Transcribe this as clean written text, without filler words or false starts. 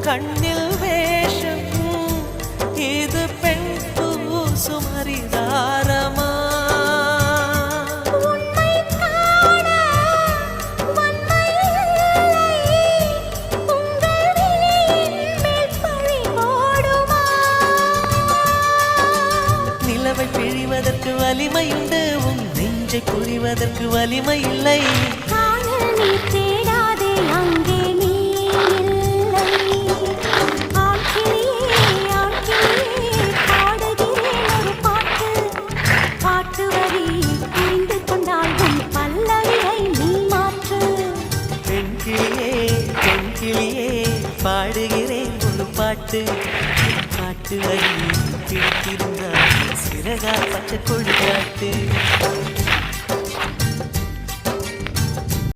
கண்ணில் வேஷம் இது பெண் பூசும் ஹரிதாரமா நிலவை பிழிவதற்கு வலிமையுண்டு உன் நெஞ்சை புரிவதற்கு வலிமை இல்லை பாடுகிறேன் ஒரு பாட்டு பாட்டு வரி பிடித்திருந்தால் சிறகா பச்சை கொடி காட்டு